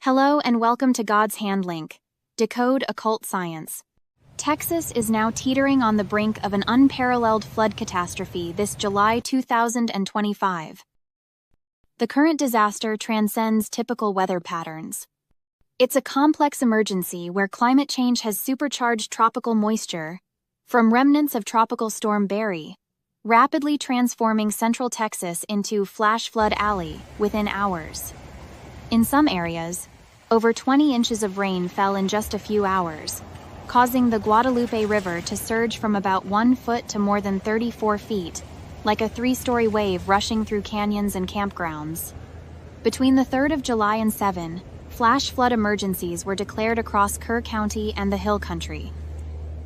Hello and welcome to God's Hand Link. Decode occult science. Texas is now teetering on the brink of an unparalleled flood catastrophe this July 2025. The current disaster transcends typical weather patterns. It's a complex emergency where climate change has supercharged tropical moisture, from remnants of Tropical Storm Barry, rapidly transforming central Texas into Flash Flood Alley within hours. In some areas, over 20 inches of rain fell in just a few hours, causing the Guadalupe River to surge from about 1 foot to more than 34 feet, like a 3-story wave rushing through canyons and campgrounds. Between the 3rd of July and 7, flash flood emergencies were declared across Kerr County and the Hill Country.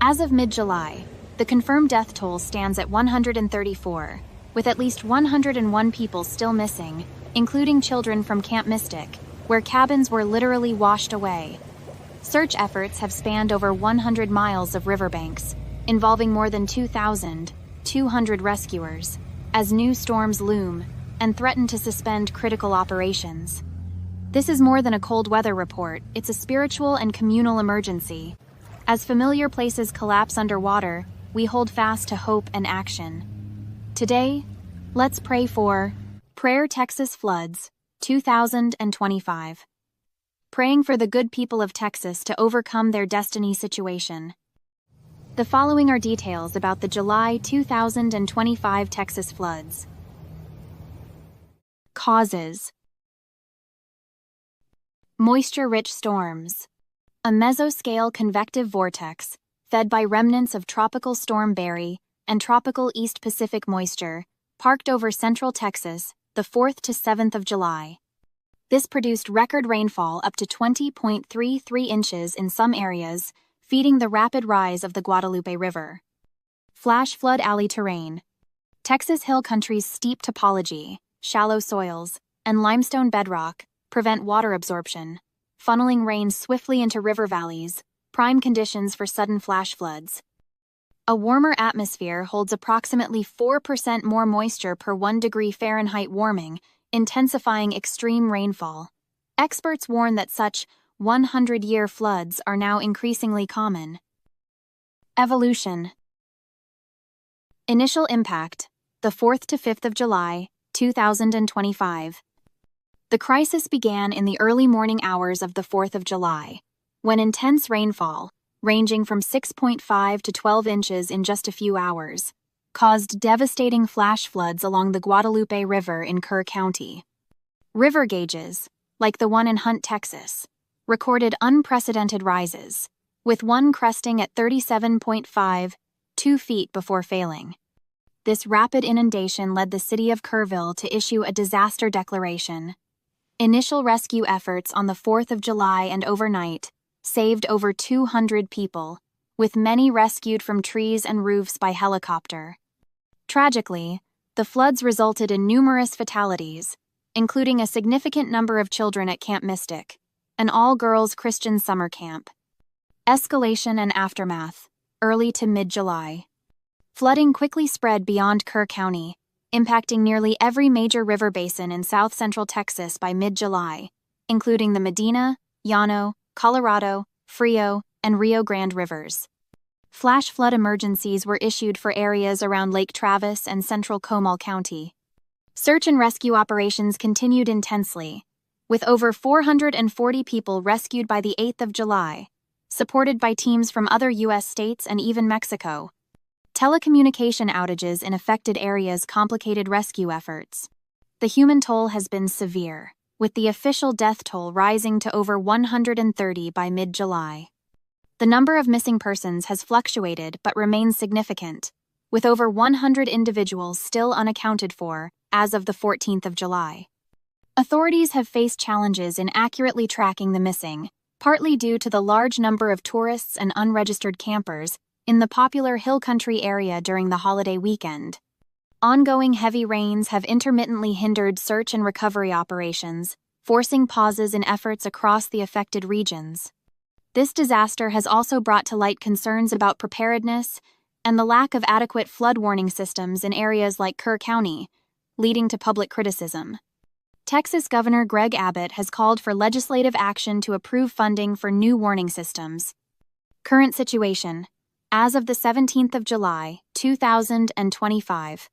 As of mid-July, the confirmed death toll stands at 134, with at least 101 people still missing, including children from Camp Mystic, where cabins were literally washed away. Search efforts have spanned over 100 miles of riverbanks, involving more than 2,200 rescuers, as new storms loom and threaten to suspend critical operations. This is more than a cold weather report, it's a spiritual and communal emergency. As familiar places collapse underwater, we hold fast to hope and action. Today, let's pray for Prayer Texas Floods, 2025. Praying for the good people of Texas to overcome their destiny situation. The following are details about the July 2025 Texas floods. Causes: moisture-rich storms. A mesoscale convective vortex, fed by remnants of Tropical Storm Barry and tropical East Pacific moisture, parked over central Texas the 4th to 7th of July. This produced record rainfall up to 20.33 inches in some areas, feeding the rapid rise of the Guadalupe River. Flash flood alley terrain. Texas Hill Country's steep topology, shallow soils, and limestone bedrock prevent water absorption, funneling rain swiftly into river valleys, prime conditions for sudden flash floods. A warmer atmosphere holds approximately 4% more moisture per 1 degree Fahrenheit warming, intensifying extreme rainfall. Experts warn that such 100-year floods are now increasingly common. Evolution. Initial impact, the 4th to 5th of July, 2025. The crisis began in the early morning hours of the 4th of July, when intense rainfall, ranging from 6.5 to 12 inches in just a few hours, caused devastating flash floods along the Guadalupe River in Kerr County. River gauges, like the one in Hunt, Texas, recorded unprecedented rises, with one cresting at 37.52 feet before failing. This rapid inundation led the city of Kerrville to issue a disaster declaration. Initial rescue efforts on the 4th of July and overnight saved over 200 people, with many rescued from trees and roofs by helicopter. Tragically, the floods resulted in numerous fatalities, including a significant number of children at Camp Mystic, an all-girls Christian summer camp. Escalation and aftermath, early to mid-July. Flooding quickly spread beyond Kerr County, impacting nearly every major river basin in south-central Texas by mid-July, including the Medina, Llano, Colorado, Frio, and Rio Grande rivers. Flash flood emergencies were issued for areas around Lake Travis and central Comal County. Search and rescue operations continued intensely, with over 440 people rescued by the 8th of July, supported by teams from other U.S. states and even Mexico. Telecommunication outages in affected areas complicated rescue efforts. The human toll has been severe, with the official death toll rising to over 130 by mid-July. The number of missing persons has fluctuated but remains significant, with over 100 individuals still unaccounted for as of the 14th of July. Authorities have faced challenges in accurately tracking the missing, partly due to the large number of tourists and unregistered campers in the popular Hill Country area during the holiday weekend. Ongoing heavy rains have intermittently hindered search and recovery operations, forcing pauses in efforts across the affected regions. This disaster has also brought to light concerns about preparedness and the lack of adequate flood warning systems in areas like Kerr County, leading to public criticism. Texas Governor Greg Abbott has called for legislative action to approve funding for new warning systems. Current situation. As of the 17th of July, 2025.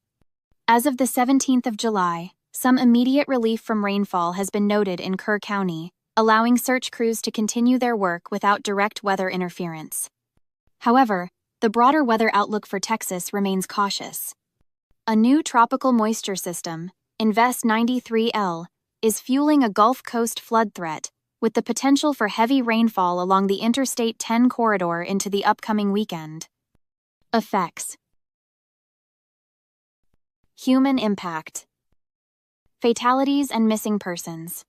As of the 17th of July, some immediate relief from rainfall has been noted in Kerr County, allowing search crews to continue their work without direct weather interference. However, the broader weather outlook for Texas remains cautious. A new tropical moisture system, Invest 93L, is fueling a Gulf Coast flood threat, with the potential for heavy rainfall along the Interstate 10 corridor into the upcoming weekend. Effects. Human impact. Fatalities and missing persons.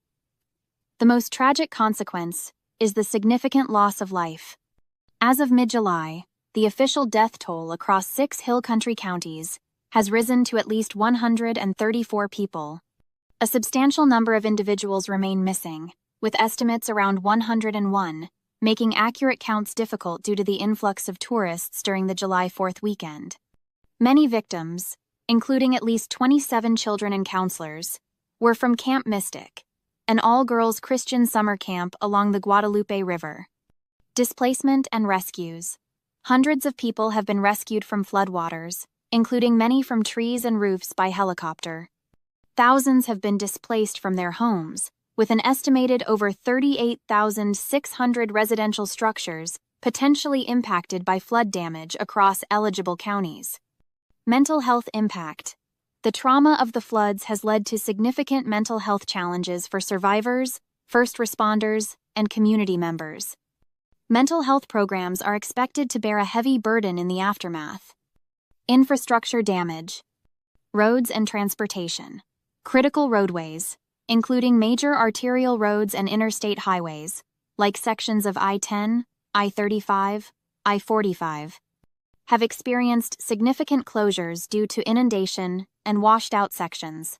The most tragic consequence is the significant loss of life. As of mid-July, the official death toll across 6 Hill Country counties has risen to at least 134 people. A substantial number of individuals remain missing, with estimates around 101, making accurate counts difficult due to the influx of tourists during the July 4th weekend. Many victims, including at least 27 children and counselors, were from Camp Mystic, an all-girls Christian summer camp along the Guadalupe River. Displacement and rescues. Hundreds of people have been rescued from floodwaters, including many from trees and roofs by helicopter. Thousands have been displaced from their homes, with an estimated over 38,600 residential structures potentially impacted by flood damage across eligible counties. Mental health impact. The trauma of the floods has led to significant mental health challenges for survivors, first responders, and community members. Mental health programs are expected to bear a heavy burden in the aftermath. Infrastructure damage. Roads and transportation. Critical roadways, including major arterial roads and interstate highways, like sections of I-10, I-35, I-45, have experienced significant closures due to inundation and washed-out sections.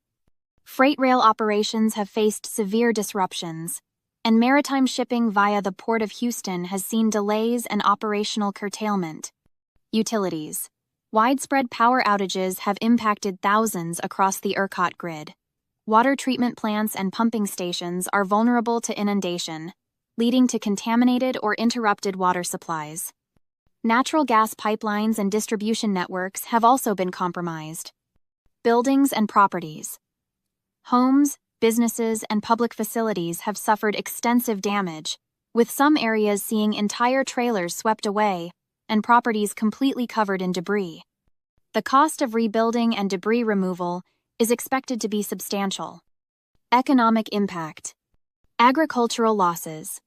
Freight rail operations have faced severe disruptions, and maritime shipping via the Port of Houston has seen delays and operational curtailment. Utilities. Widespread power outages have impacted thousands across the ERCOT grid. Water treatment plants and pumping stations are vulnerable to inundation, leading to contaminated or interrupted water supplies. Natural gas pipelines and distribution networks have also been compromised. Buildings and properties. Homes, businesses, and public facilities have suffered extensive damage, with some areas seeing entire trailers swept away and properties completely covered in debris. The cost of rebuilding and debris removal is expected to be substantial. Economic impact. Agricultural losses.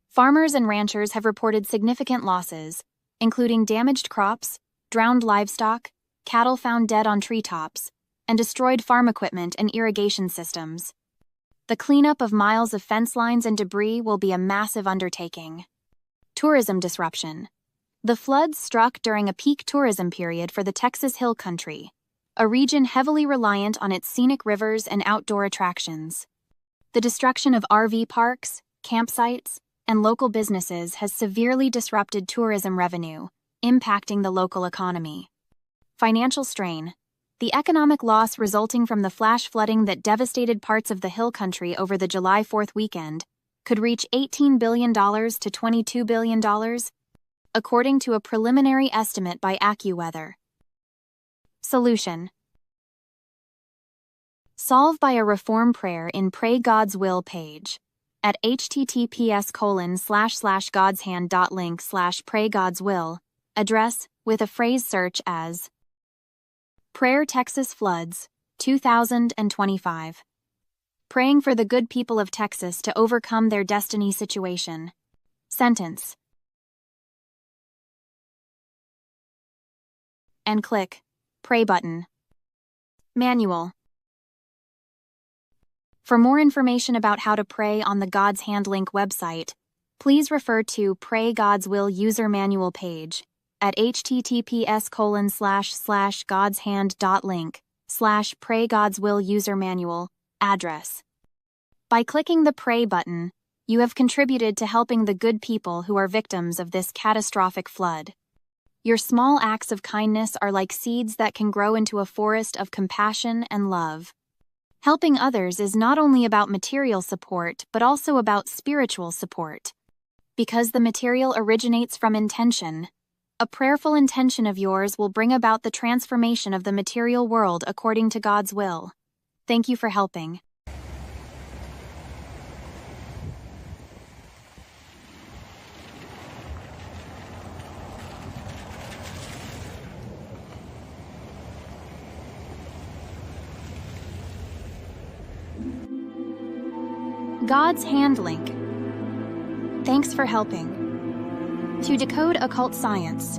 Farmers and ranchers have reported significant losses, including damaged crops, drowned livestock, cattle found dead on treetops, and destroyed farm equipment and irrigation systems. The cleanup of miles of fence lines and debris will be a massive undertaking. Tourism disruption. The floods struck during a peak tourism period for the Texas Hill Country, a region heavily reliant on its scenic rivers and outdoor attractions. The destruction of RV parks, campsites, and local businesses has severely disrupted tourism revenue, impacting the local economy. Financial strain. The economic loss resulting from the flash flooding that devastated parts of the Hill Country over the July 4th weekend could reach $18 billion to $22 billion, according to a preliminary estimate by AccuWeather. Solution. Solve by a reform prayer in Pray God's Will page at https://godshand.link/praygodswill, address with a phrase search as Prayer Texas Floods, 2025. Praying for the good people of Texas to overcome their destiny situation. Sentence. And click Pray button. Manual. For more information about how to pray on the God's Hand Link website, please refer to Pray God's Will user manual page at https://godshand.link/pray-God's-will user manual address. By clicking the Pray button, you have contributed to helping the good people who are victims of this catastrophic flood. Your small acts of kindness are like seeds that can grow into a forest of compassion and love. Helping others is not only about material support but also about spiritual support. Because the material originates from intention, a prayerful intention of yours will bring about the transformation of the material world according to God's will. Thank you for helping. God's hand link. Thanks for helping. To decode occult science,